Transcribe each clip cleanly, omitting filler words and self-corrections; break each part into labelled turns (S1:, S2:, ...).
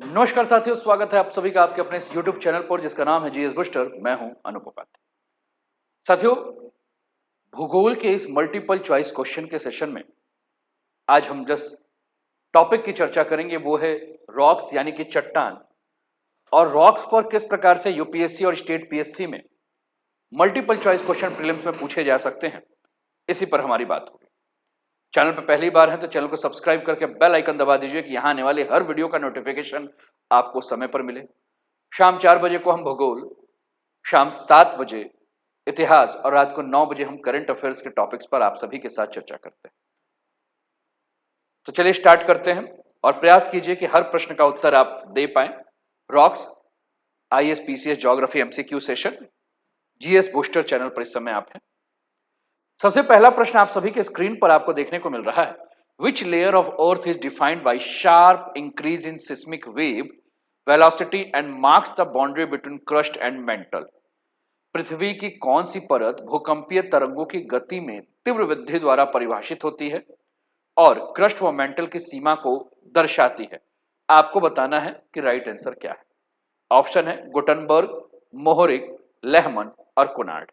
S1: नमस्कार साथियों, स्वागत है आप सभी का आपके अपने इस YouTube चैनल पर जिसका नाम है जीएस बूस्टर। मैं हूं अनूप उपाध्याय। साथियों, भूगोल के इस मल्टीपल चॉइस क्वेश्चन के सेशन में आज हम जिस टॉपिक की चर्चा करेंगे वो है रॉक्स यानी कि चट्टान। और रॉक्स पर किस प्रकार से यूपीएससी और स्टेट पीएससी में मल्टीपल चॉइस क्वेश्चन प्रीलिम्स में पूछे जा सकते हैं, इसी पर हमारी बात होगी। चैनल पर पहली बार है तो चैनल को सब्सक्राइब करके बेल आइकन दबा दीजिए कि यहां आने वाले हर वीडियो का नोटिफिकेशन आपको समय पर मिले। शाम 4 बजे को हम भूगोल, शाम 7 बजे इतिहास और रात को 9 बजे हम करंट अफेयर्स के टॉपिक्स पर आप सभी के साथ चर्चा करते हैं। तो चलिए स्टार्ट करते हैं और प्रयास कीजिए कि हर प्रश्न का उत्तर आप दे पाएं। Rocks, IAS PCS geography MCQ session, GS booster channel पर इस समय आप हैं। सबसे पहला प्रश्न आप सभी के स्क्रीन पर आपको देखने को मिल रहा है। Which layer of earth is defined by sharp increase in seismic wave velocity and marks the boundary between crust and mantle. पृथ्वी की कौन सी परत भूकंपीय तरंगों की गति में तीव्र वृद्धि द्वारा परिभाषित होती है और क्रस्ट व मेंटल की सीमा को दर्शाती है? आपको बताना है कि राइट आंसर क्या है। ऑप्शन है गुटनबर्ग, मोहरिक, लेहमन और कुनार्ड।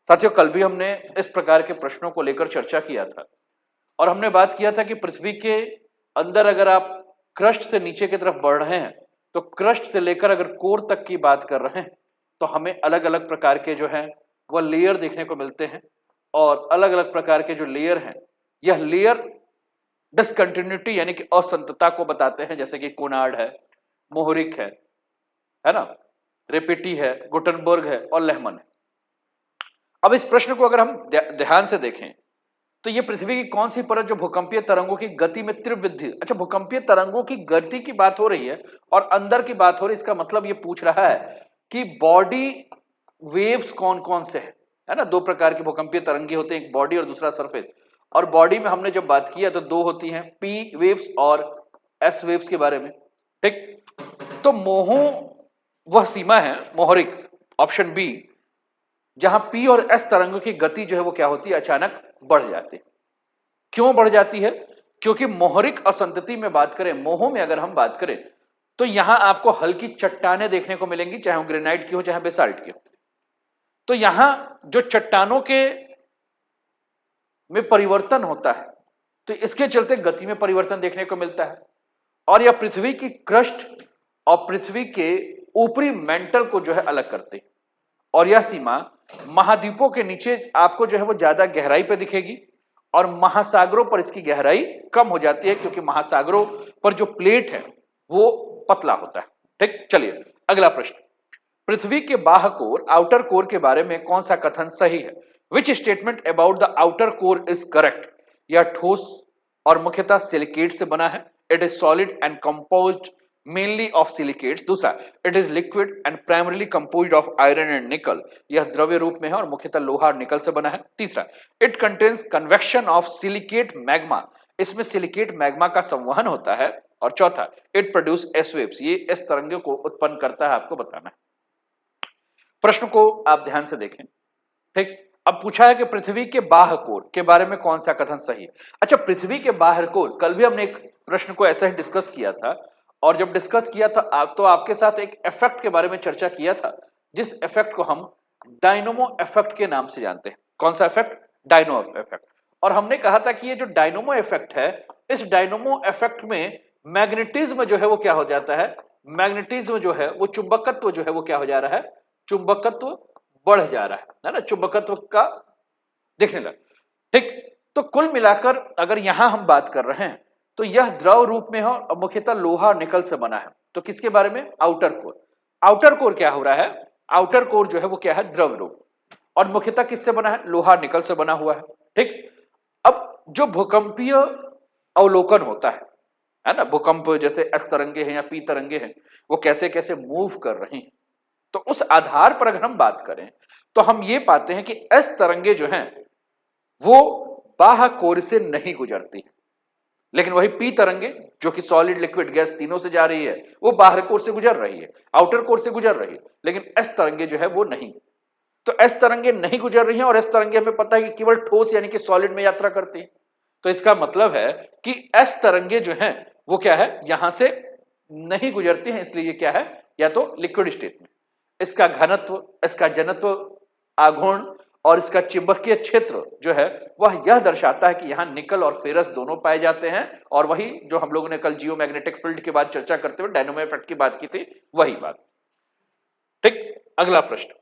S1: साथियों, कल भी हमने इस प्रकार के प्रश्नों को लेकर चर्चा किया था और हमने बात किया था कि पृथ्वी के अंदर अगर आप क्रस्ट से नीचे की तरफ बढ़ रहे हैं तो क्रस्ट से लेकर अगर कोर तक की बात कर रहे हैं तो हमें अलग अलग प्रकार के जो है वह लेयर देखने को मिलते हैं। और अलग अलग प्रकार के जो लेयर हैं, यह लेयर डिसकंटिन्यूटी यानी कि असंतता को बताते हैं, जैसे कि कोनार्ड है, मोहरिक है ना, रेपेटी है, गुटनबर्ग है और लेहमन है। अब इस प्रश्न को अगर हम ध्यान से देखें तो ये पृथ्वी की कौन सी परत जो भूकंपीय तरंगों की गति में तीव्र वृद्धि, अच्छा भूकंपीय तरंगों की गति की बात हो रही है और अंदर की बात हो रही है, इसका मतलब ये पूछ रहा है कि बॉडी वेव्स कौन कौन से है ना। दो प्रकार की भूकंपीय तरंगे होते हैं, एक बॉडी और दूसरा सरफेस। और बॉडी में हमने जब बात किया तो दो होती हैं, पी वेव्स और एस वेव्स के बारे में। ठीक, तो मोहो वह सीमा है, मोहरिक ऑप्शन बी, जहां पी और एस तरंगों की गति जो है वो क्या होती है, अचानक बढ़ जाती है। क्यों बढ़ जाती है? क्योंकि मोहरिक असंतति में बात करें, मोहो में अगर हम बात करें तो यहां आपको हल्की चट्टानें देखने को मिलेंगी, चाहे वो ग्रेनाइट की हो चाहे बेसाल्ट की हो। तो यहां जो चट्टानों के में परिवर्तन होता है तो इसके चलते गति में परिवर्तन देखने को मिलता है और यह पृथ्वी की क्रस्ट और पृथ्वी के ऊपरी मेंटल को जो है अलग करती है। और यह सीमा महाद्वीपों के नीचे आपको जो है वो ज्यादा गहराई पे दिखेगी और महासागरों पर इसकी गहराई कम हो जाती है, क्योंकि महासागरों पर जो प्लेट है वो पतला होता है। ठीक, चलिए अगला प्रश्न। पृथ्वी के बाह्य कोर, आउटर कोर के बारे में कौन सा कथन सही है? Which statement about the outer core is correct? यह ठोस और मुख्यतः सिलिकेट से बना है। It is solid and composed mainly of silicates. दूसरा, it is liquid and primarily composed of iron and nickel. यह द्रव्य रूप में है और मुख्यतः लोहा और निकल से बना है। तीसरा, it contains convection of silicate magma. इसमें सिलिकेट मैग्मा का संवहन होता है। और चौथा, इट प्रोड्यूस एस वेव्स। ये एस तरंगों को उत्पन्न करता है, आपको बताना है। प्रश्न को आप ध्यान से देखें। ठीक, अब पूछा है कि पृथ्वी के बाह्य कोर के बारे में कौन सा कथन सही है। अच्छा, पृथ्वी के बाह्य कोर, कल भी हमने एक प्रश्न को ऐसा ही डिस्कस किया था और जब डिस्कस किया था तो आपके साथ एक इफेक्ट के बारे में चर्चा किया था, जिस इफेक्ट को हम डायनोमो इफेक्ट के नाम से जानते हैं। कौन सा इफेक्ट? Dynamo effect. और हमने कहा था कि ये जो डायनोमो इफेक्ट है, इस डायनोमो इफेक्ट में मैग्नेटिज्म जो है वो क्या हो जाता है, मैग्नेटिज्म जो है वो चुंबकत्व जो है वो क्या हो जा रहा है, चुंबकत्व बढ़ जा रहा है ना, चुंबकत्व का दिखने लगा। ठीक, तो कुल मिलाकर अगर यहां हम बात कर रहे हैं तो यह द्रव रूप में है और मुख्यतः लोहा और निकल से बना है। तो किसके बारे में? Outer core. आउटर कोर क्या हो रहा है? आउटर कोर जो है वो क्या है, द्रव रूप, और मुख्यतः किससे बना है? लोहा निकल से बना हुआ है। ठीक, अब जो भूकंपीय अवलोकन होता है ना, भूकंप जैसे एस तरंगे हैं या पी तरंगे हैं, वो कैसे कैसे मूव कर रही हैं, तो उस आधार पर अगर हम बात करें तो हम ये पाते हैं कि एस तरंगे जो हैं वो बाह्य कोर से नहीं गुजरती है, लेकिन वही पी तरंगे जो कि सॉलिड लिक्विड गैस तीनों से जा रही है वो बाहर कोर से गुजर रही है, आउटर कोर से गुजर रही है, लेकिन एस तरंगे जो है वो नहीं। तो एस तरंगे नहीं गुजर रही हैं और एस तरंगे हमें पता है कि केवल ठोस यानी कि सॉलिड में यात्रा करती है। तो इसका मतलब है कि एस तरंगे जो हैं वो क्या है, यहां से नहीं गुजरती हैं, इसलिए ये क्या है, या तो लिक्विड स्टेट में। इसका घनत्व, इसका जनत्व, आघूर्ण और इसका चुंबकीय क्षेत्र जो है वह यह दर्शाता है कि यहां निकल और फेरस दोनों पाए जाते हैं। और वही जो हम लोगों ने कल जियोमैग्नेटिक फील्ड के बाद चर्चा करते हुए डायनामो इफेक्ट की बात की थी, वही बात। ठीक, अगला प्रश्न,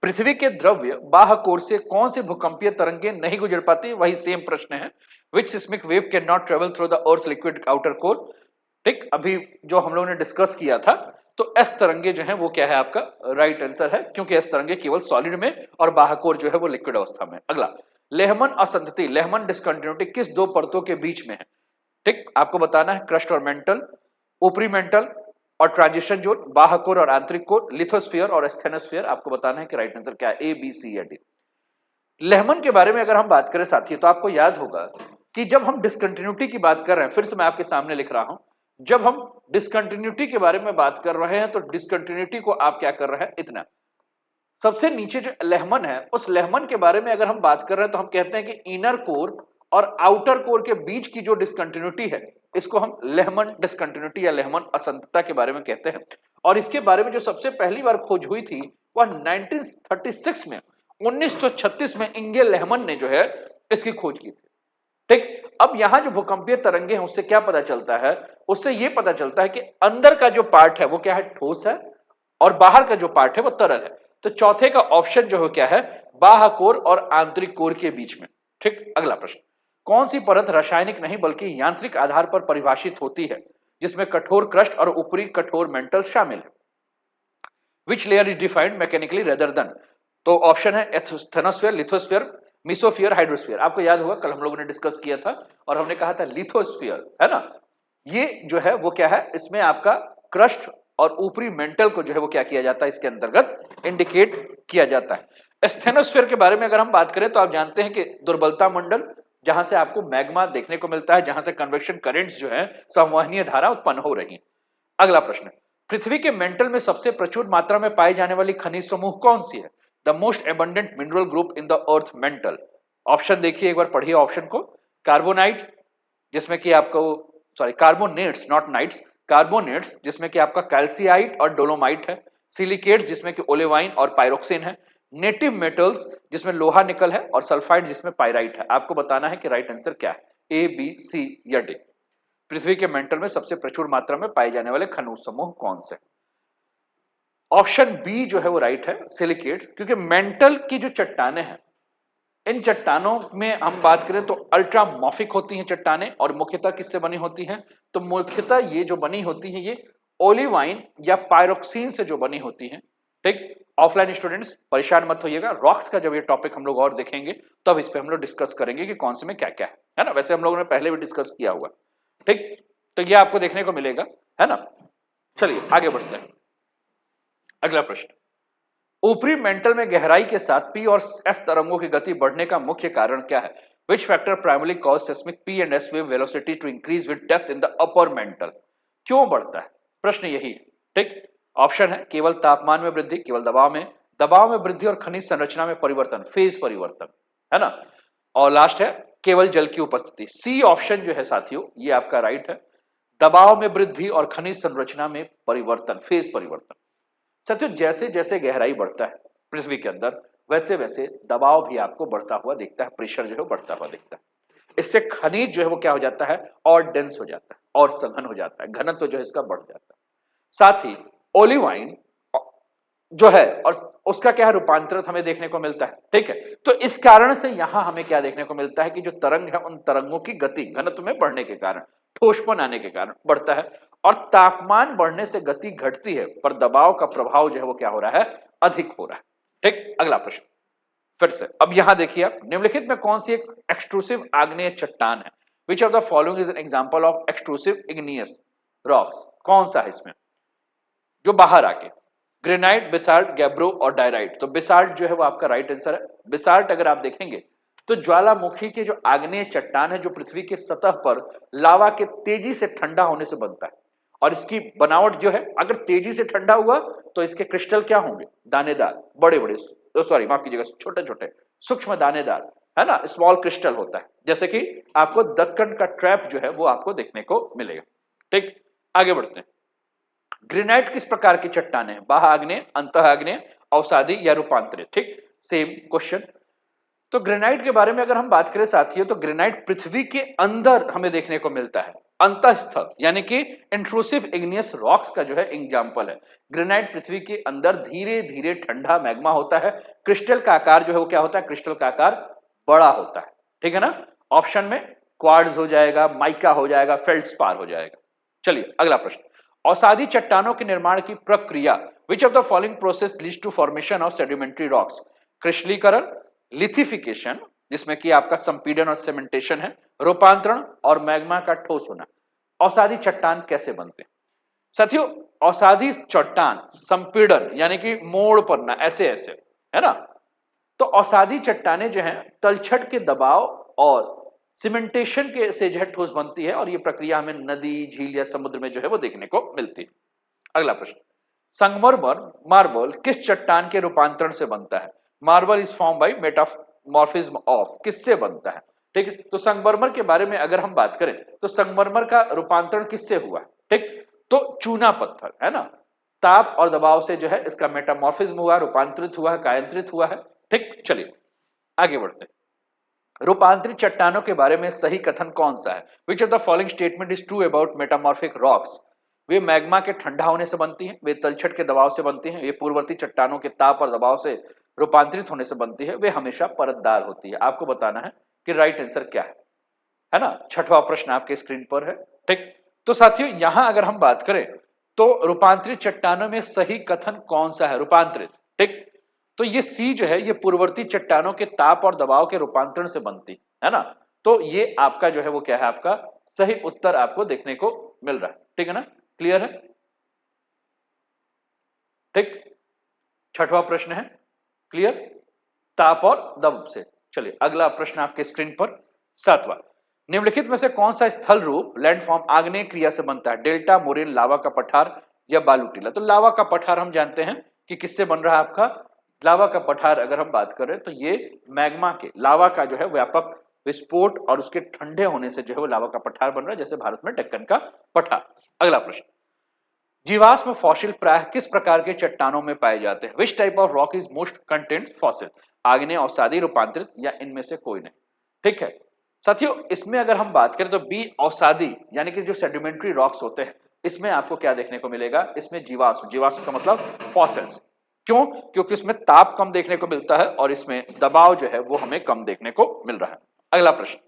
S1: पृथ्वी के द्रव्य बाह्य कोर से कौन सी भूकंपीय तरंगे नहीं गुजर पाती? वही सेम प्रश्न है। Which seismic wave can not travel through the earth liquid outer core. ठीक, अभी जो हम लोगों ने डिस्कस किया था, तो एस तरंगे जो है वो क्या है आपका राइट आंसर है, क्योंकि एस तरंगे केवल सॉलिड में और बाह्य कोर जो है वो लिक्विड अवस्था में। अगला, लेहमन असंतति, लेहमन डिसकंटिन्यूटी किस दो परतों के बीच में है? ठीक, आपको बताना है क्रस्ट और मेंटल, ऊपरी मेंटल और ट्रांजिशन जोन, बाह्य कोर और आंतरिक कोर, लिथोस्फीयर और स्टेनोस्फीयर। आपको बताना है कि राइट आंसर क्या है, ए बी सी या डी। लेहमन के बारे में अगर हम बात करें साथी, तो आपको याद होगा कि जब हम डिसकंटिन्यूटी की बात कर रहे हैं, फिर से मैं आपके सामने लिख रहा हूं, जब हम डिसकंटिन्यूटी के बारे में बात कर रहे हैं तो डिसकंटिन्यूटी को आप क्या कर रहे हैं, इतना सबसे नीचे जो लेहमन है, उस लेहमन के बारे में अगर हम बात कर रहे हैं तो हम कहते हैं कि इनर कोर और आउटर कोर के बीच की जो डिसकंटिन्यूटी है, इसको हम लेहमन डिसकंटिन्यूटी या लेहमन असंतता के बारे में कहते हैं। और इसके बारे में जो सबसे पहली बार खोज हुई थी वह 1936 में, 1936 में इंगे लेहमन ने जो है इसकी खोज की थी। ठीक, अब यहां जो भूकंपीय तरंगे हैं उससे क्या पता चलता है, उससे यह पता चलता है कि अंदर का जो पार्ट है वो क्या है, ठोस है, और बाहर का जो पार्ट है वो तरल है। तो चौथे का ऑप्शन जो है क्या है, बाह्य कोर और आंतरिक कोर के बीच में। ठीक, अगला प्रश्न, कौन सी परत रासायनिक नहीं बल्कि यांत्रिक आधार पर परिभाषित होती है, जिसमें कठोर क्रस्ट और ऊपरी कठोर मेंटल शामिल है? Which layer is defined mechanically rather than? तो ऑप्शन है एस्थेनोस्फीयर, लिथोस्फीयर, मिसोफियर, हाइड्रोस्फीयर। आपको याद होगा कल हम लोगों ने डिस्कस किया था और हमने कहा था लिथोस्फीयर, है ना, ये जो है वो क्या है, इसमें आपका क्रस्ट और ऊपरी मेंटल को जो है वो क्या किया जाता है, इसके अंतर्गत इंडिकेट किया जाता है। स्टेनोस्फीयर के बारे में अगर हम बात करें तो आप जानते हैं कि दुर्बलता मंडल, जहां से आपको मैग्मा देखने को मिलता है, जहां से कन्वेक्शन करंट्स जो है, संवहनीय धारा उत्पन्न हो रही है। अगला प्रश्न, पृथ्वी के मेंटल में सबसे प्रचुर मात्रा में पाई जाने वाली खनिज समूह कौन सी है? The most abundant mineral group in the earth mental. Option देखिए, एक बार पढ़िए ऑप्शन को। कार्बोनाइट, जिसमें कि आपको, sorry carbonates not nights, carbonates जिसमें कि आपका कैल्सियाइट और डोलोमाइट है, सिलिकेट्स जिसमें कि ओलेवाइन और पायरोक्सिन है, नेटिव मेटल्स जिसमें लोहा निकल है, और सल्फाइड जिसमें पायराइट है। आपको बताना है कि राइट आंसर क्या है, ए बी सी या डी। पृथ्वी के मेंटल में सबसे प्रचुर मात्रा में पाए जाने वाले खनिज समूह कौन से? ऑप्शन बी जो है वो राइट है, सिलिकेट्स, क्योंकि मेंटल की जो चट्टाने हैं, इन चट्टानों में हम बात करें तो अल्ट्रामॉर्फिक होती हैं चट्टानें, और मुख्यतः किससे बनी होती हैं, तो मुख्यतः ये जो बनी होती है ये ओलिवाइन या पायरोक्सिन से जो बनी होती हैं। ठीक, ऑफलाइन स्टूडेंट्स परेशान मत होइएगा, रॉक्स का जब ये टॉपिक हम लोग और देखेंगे तब इस पे हम लोग डिस्कस करेंगे कि कौन से में क्या क्या है ना, वैसे हम लोगों ने पहले भी डिस्कस किया हुआ। ठीक, तो ये आपको देखने को मिलेगा, है ना। चलिए आगे बढ़ते हैं। अगला प्रश्न, ऊपरी मेंटल में गहराई के साथ पी और एस तरंगों की गति बढ़ने का मुख्य कारण क्या है? Which factor primary cause seismic P and S wave velocity to increase with depth in the upper mantle? क्यों बढ़ता है, प्रश्न यही है। ठीक, ऑप्शन है केवल तापमान में वृद्धि, केवल दबाव में वृद्धि और खनिज संरचना में परिवर्तन, फेज परिवर्तन, है ना, और लास्ट है केवल जल की उपस्थिति। सी ऑप्शन जो है साथियों ये आपका राइट है, दबाव में वृद्धि और खनिज संरचना में परिवर्तन, फेज परिवर्तन। साथियों जैसे जैसे गहराई बढ़ता है पृथ्वी के अंदर, वैसे वैसे दबाव भी आपको बढ़ता हुआ दिखता है, प्रेशर जो है बढ़ता हुआ दिखता है। इससे खनिज जो है वो क्या हो जाता है, और डेंस हो जाता है और सघन हो जाता है, घनत्व जो है इसका बढ़ जाता है। साथ ही ओलिवाइन जो है और उसका क्या है, रूपांतरित हमें देखने को मिलता है। ठीक है, तो इस कारण से यहां हमें क्या देखने को मिलता है कि जो तरंग है उन तरंगों की गति घनत्व में बढ़ने के कारण, ठोसपन आने के कारण बढ़ता है, और तापमान बढ़ने से गति घटती है पर दबाव का प्रभाव जो है वो क्या हो रहा है, अधिक हो रहा है। ठीक, अगला प्रश्न फिर से, अब यहां देखिए आप, निम्नलिखित में कौन सी एक एक्सट्रूसिव आग्नेय चट्टान है? Which of the following is an example of extrusive igneous rocks? कौन सा है इसमें जो बाहर आके, ग्रेनाइट, बेसाल्ट, गैब्रो और डायराइट? तो बेसाल्ट जो है वो आपका राइट आंसर है। बेसाल्ट अगर आप देखेंगे तो ज्वालामुखी के जो आग्नेय चट्टान है जो पृथ्वी की सतह पर लावा के तेजी से ठंडा होने से बनता है, और इसकी बनावट जो है अगर तेजी से ठंडा हुआ तो इसके क्रिस्टल क्या होंगे, दानेदार, बड़े बड़े, सॉरी माफ कीजिएगा, छोटे छोटे सूक्ष्म दानेदार, है ना, स्मॉल क्रिस्टल होता है, जैसे कि आपको दक्कन का ट्रैप जो है वो आपको देखने को मिलेगा। ठीक, आगे बढ़ते हैं। ग्रेनाइट किस प्रकार की चट्टान है? बाह्य आग्नेय, अंतः आग्नेय, अवसादी या रूपांतरित? ठीक, सेम क्वेश्चन। तो ग्रेनाइट के बारे में अगर हम बात करें साथियों, तो ग्रेनाइट पृथ्वी के अंदर हमें देखने को मिलता है, अंतःस्थल यानी कि इंट्रूसिव इग्नियस रॉक्स का जो है एग्जाम्पल है। ग्रेनाइट पृथ्वी के अंदर धीरे धीरे ठंडा मैग्मा होता है। क्रिस्टल का आकार जो है वो क्या होता है? क्रिस्टल का आकार बड़ा होता है। ठीक है ना? ऑप्शन में क्वार्ट्ज हो जाएगा, माइका हो जाएगा, फेल्ड्स्पार हो जाएगा। चलिए अगला प्रश्न। अवसादी चट्टानों के निर्माण की प्रक्रिया, which of the following process leads to formation of sedimentary rocks? क्रिस्टलीकरण, लिथिफिकेशन जिसमें कि आपका संपीड़न और सीमेंटेशन है, रूपांतरण और मैग्मा का ठोस होना। अवसादी चट्टान कैसे बनते हैं साथियों? अवसादी चट्टान संपीड़न यानी कि मोड़ पड़ना, ऐसे ऐसे, है ना? तो अवसादी चट्टानें जो हैं तलछट के दबाव और सीमेंटेशन के से जो है ठोस बनती है, और ये प्रक्रिया हमें नदी, झील या समुद्र में जो है वो देखने को मिलती है। अगला प्रश्न। संगमरमर मार्बल किस चट्टान के रूपांतरण से बनता है? Marble is form by metamorphism of, किससे बनता है? ठीक है, तो संगमरमर के बारे में अगर हम बात करें तो संगमरमर का रूपांतरण किससे हुआ? ठीक, तो चूना पत्थर, है ना, ताप और दबाव से जो है इसका मेटामॉर्फिज्म हुआ, रूपांतरित हुआ है, कायांतरित हुआ है। ठीक, चलिए आगे बढ़ते हैं। रूपांतरित चट्टानों के बारे में सही कथन कौन सा है? Which of the following statement is true about metamorphic rocks? Way magma के ठंडा होने से बनती हैं, वे तलछट के दबाव से बनती हैं, ये पूर्ववर्ती चट्टानों के ताप और दबाव से रूपांतरित होने से बनती है, वे हमेशा परतदार होती है। आपको बताना है कि राइट आंसर क्या है ना? छठवां प्रश्न आपके स्क्रीन पर है। ठीक, तो साथियों यहां अगर हम बात करें तो रूपांतरित चट्टानों में सही कथन कौन सा है? रूपांतरित। ठीक, तो ये सी जो है ये पूर्ववर्ती चट्टानों के ताप और दबाव के रूपांतरण से बनती है ना? तो ये आपका जो है वो क्या है? आपका सही उत्तर आपको देखने को मिल रहा है। ठीक है ना? क्लियर है? ठीक, छठवां प्रश्न है क्लियर, ताप और दबाव से। चलिए अगला प्रश्न आपके स्क्रीन पर, सातवां। निम्नलिखित में से कौन सा स्थल रूप लैंडफॉर्म आग्नेय क्रिया से बनता है? डेल्टा, मोरेन, लावा का पठार या बालू टीला? तो लावा का पठार हम जानते हैं कि किससे बन रहा है आपका? लावा का पठार अगर हम बात करें तो ये मैग्मा के लावा का जो है व्यापक विस्फोट और उसके ठंडे होने से जो है वो लावा का पठार बन रहा है, जैसे भारत में डेक्कन का पठार। अगला प्रश्न। जीवाश्म फॉसिल प्राय किस प्रकार के चट्टानों में पाए जाते हैं? Which type of rock is most content fossil? आग्नेय, अवसादी, रूपांतरित या इनमें से कोई नहीं? ठीक है साथियों, इसमें अगर हम बात करें तो बी अवसादी यानी कि जो सेडिमेंट्री रॉक्स होते हैं, इसमें आपको क्या देखने को मिलेगा? इसमें जीवाश्म, जीवाश्म का मतलब फॉसिल्स। क्यों? क्योंकि इसमें ताप कम देखने को मिलता है और इसमें दबाव जो है वो हमें कम देखने को मिल रहा है। अगला प्रश्न।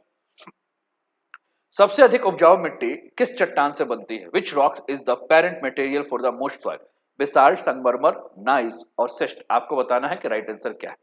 S1: सबसे अधिक उपजाऊ मिट्टी किस चट्टान से बनती है? Which rocks is the parent material for the most soil? Basalt, संगमरमर, नाइस और सिस्ट। आपको बताना है कि राइट आंसर क्या है।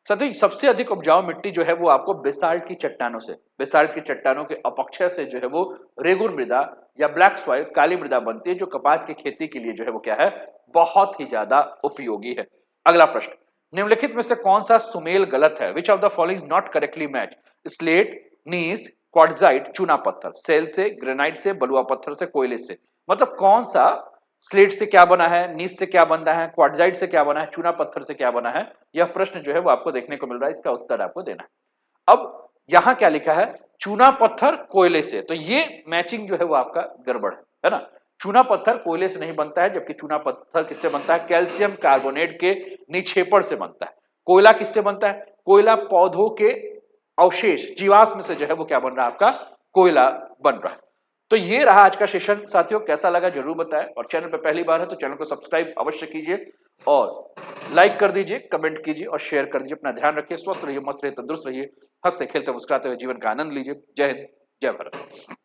S1: साथियों सबसे अधिक उपजाऊ मिट्टी जो है वो आपको बेसाल्ट की चट्टानों से, बेसाल्ट की चट्टानों के अपक्षय से जो है वो रेगुर मृदा या ब्लैक सॉइल, काली मृदा बनती है, जो कपास की खेती के लिए जो है वो क्या है? बहुत ही ज्यादा उपयोगी है। अगला प्रश्न। निम्नलिखित में से कौन सा सुमेल गलत है? Which of the following not correctly match? Slate, gneiss, quartzite, चूना पत्थर। सेल से, ग्रेनाइट से, बलुआ पत्थर से, कोयले से। मतलब कौन सा स्लेट से क्या बना है, नीस से क्या बना है, क्वार्टजाइट से क्या बना है, चूना पत्थर से क्या बना है? यह प्रश्न जो है वो आपको देखने को मिल रहा है, इसका उत्तर आपको देना है। अब यहां क्या लिखा है? चूना पत्थर कोयले से, तो ये मैचिंग जो है वो आपका गड़बड़ है ना? चूना पत्थर कोयले से नहीं बनता है, जबकि चूना पत्थर किससे बनता है? कैल्शियम कार्बोनेट के निक्षेपण से बनता है। कोयला किससे बनता है? कोयला पौधों के अवशेष, जीवाश्म से जो है वो क्या बन रहा है? आपका कोयला बन रहा है। तो ये रहा आज का सेशन साथियों, कैसा लगा जरूर बताएं, और चैनल पे पहली बार है तो चैनल को सब्सक्राइब अवश्य कीजिए और लाइक कर दीजिए, कमेंट कीजिए और शेयर कर दीजिए। अपना ध्यान रखिए, स्वस्थ रहिए, मस्त रहिए, तंदुरुस्त रहिए, हंसते खेलते मुस्कुराते हुए जीवन का आनंद लीजिए। जय हिंद, जय भारत।